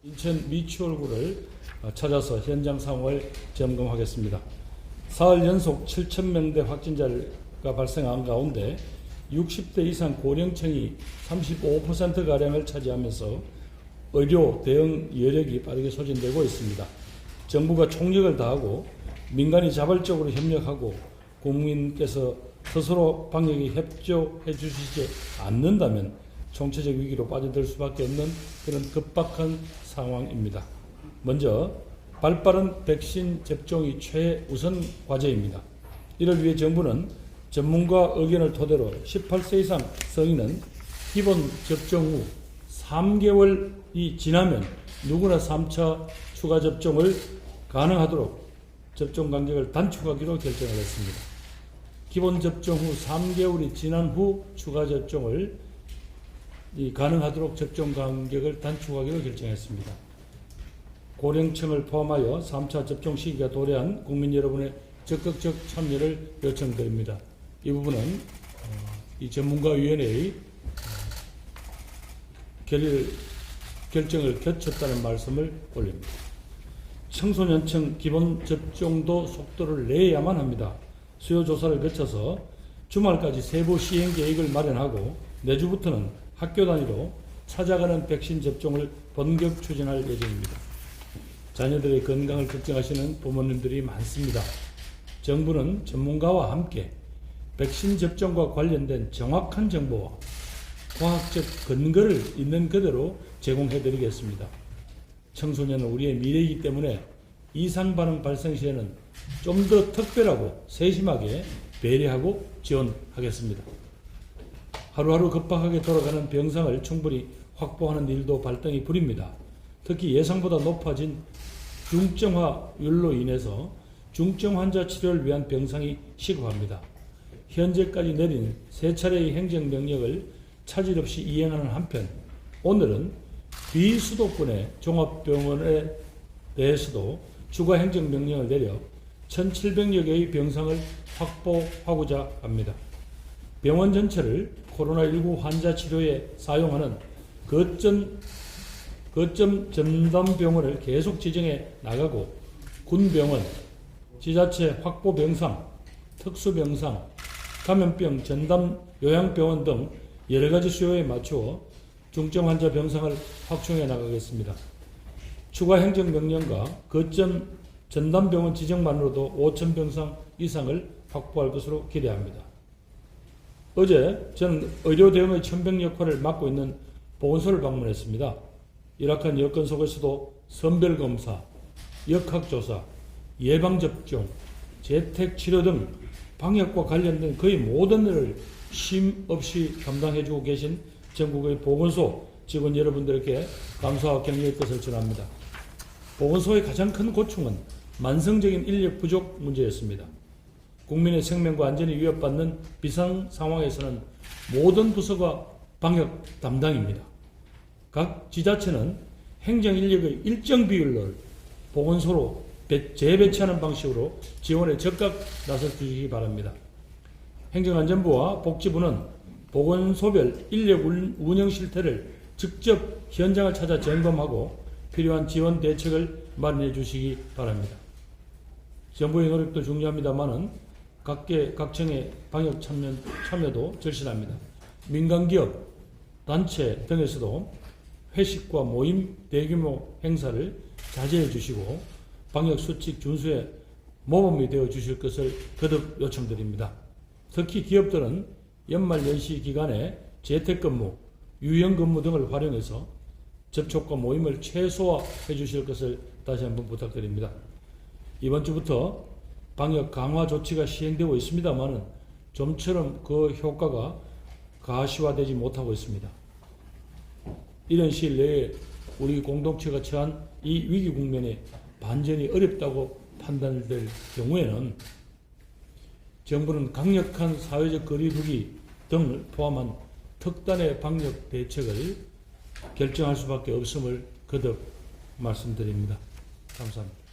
인천 미추홀구를 찾아서 현장 상황을 점검하겠습니다. 사흘 연속 7,000명대 확진자가 발생한 가운데 60대 이상 고령층이 35%가량을 차지하면서 의료 대응 여력이 빠르게 소진되고 있습니다. 정부가 총력을 다하고 민간이 자발적으로 협력하고 국민께서 스스로 방역에 협조해 주시지 않는다면 총체적 위기로 빠져들 수밖에 없는 그런 급박한 상황입니다. 먼저 발빠른 백신 접종이 최우선 과제입니다. 이를 위해 정부는 전문가 의견을 토대로 18세 이상 성인은 기본 접종 후 3개월이 지나면 누구나 3차 추가 접종을 가능하도록 접종 간격을 단축하기로 결정을 했습니다. 기본 접종 후 3개월이 지난 후 추가 접종을 가능하도록 접종 간격을 단축하기로 결정했습니다. 고령층을 포함하여 3차 접종 시기가 도래한 국민 여러분의 적극적 참여를 요청드립니다. 이 부분은 이 전문가위원회의 결정을 거쳤다는 말씀을 올립니다. 청소년층 기본 접종도 속도를 내야만 합니다. 수요 조사를 거쳐서 주말까지 세부 시행 계획을 마련하고 내주부터는 학교 단위로 찾아가는 백신 접종을 본격 추진할 예정입니다. 자녀들의 건강을 걱정하시는 부모님들이 많습니다. 정부는 전문가와 함께 백신 접종과 관련된 정확한 정보와 과학적 근거를 있는 그대로 제공해드리겠습니다. 청소년은 우리의 미래이기 때문에 이상 반응 발생 시에는 좀 더 특별하고 세심하게 배려하고 지원하겠습니다. 하루하루 급박하게 돌아가는 병상을 충분히 확보하는 일도 발등이 불입니다. 특히 예상보다 높아진 중증화율로 인해서 중증 환자 치료를 위한 병상이 시급합니다. 현재까지 내린 3차례의 행정명령을 차질 없이 이행하는 한편 오늘은 비수도권의 종합병원에 대해서도 추가 행정명령을 내려 1,700여 개의 병상을 확보하고자 합니다. 병원 전체를 코로나19 환자 치료에 사용하는 거점 전담병원을 계속 지정해 나가고 군병원, 지자체 확보 병상, 특수병상, 감염병 전담 요양병원 등 여러가지 수요에 맞추어 중증 환자 병상을 확충해 나가겠습니다. 추가 행정명령과 거점 전담병원 지정만으로도 5,000병상 이상을 확보할 것으로 기대합니다. 어제 저는 의료 대응의 천병 역할을 맡고 있는 보건소를 방문했습니다. 열악한 여건 속에서도 선별검사, 역학조사, 예방접종, 재택치료 등 방역과 관련된 거의 모든 일을 쉼 없이 감당해주고 계신 전국의 보건소 직원 여러분들께 감사와 격려의 뜻을 전합니다. 보건소의 가장 큰 고충은 만성적인 인력 부족 문제였습니다. 국민의 생명과 안전이 위협받는 비상 상황에서는 모든 부서가 방역 담당입니다. 각 지자체는 행정 인력의 일정 비율을 보건소로 재배치하는 방식으로 지원에 적극 나서 주시기 바랍니다. 행정안전부와 복지부는 보건소별 인력 운영 실태를 직접 현장을 찾아 점검하고 필요한 지원 대책을 마련해 주시기 바랍니다. 정부의 노력도 중요합니다만은 각청의 방역 참여도 절실합니다. 민간기업, 단체 등에서도 회식과 모임, 대규모 행사를 자제해 주시고 방역수칙 준수에 모범이 되어 주실 것을 거듭 요청드립니다. 특히 기업들은 연말연시 기간에 재택근무, 유연근무 등을 활용해서 접촉과 모임을 최소화해 주실 것을 다시 한번 부탁드립니다. 이번 주부터 방역 강화 조치가 시행되고 있습니다만 좀처럼 그 효과가 가시화되지 못하고 있습니다. 이런 시일 내에 우리 공동체가 처한 이 위기 국면에 반전이 어렵다고 판단될 경우에는 정부는 강력한 사회적 거리두기 등을 포함한 특단의 방역 대책을 결정할 수밖에 없음을 거듭 말씀드립니다. 감사합니다.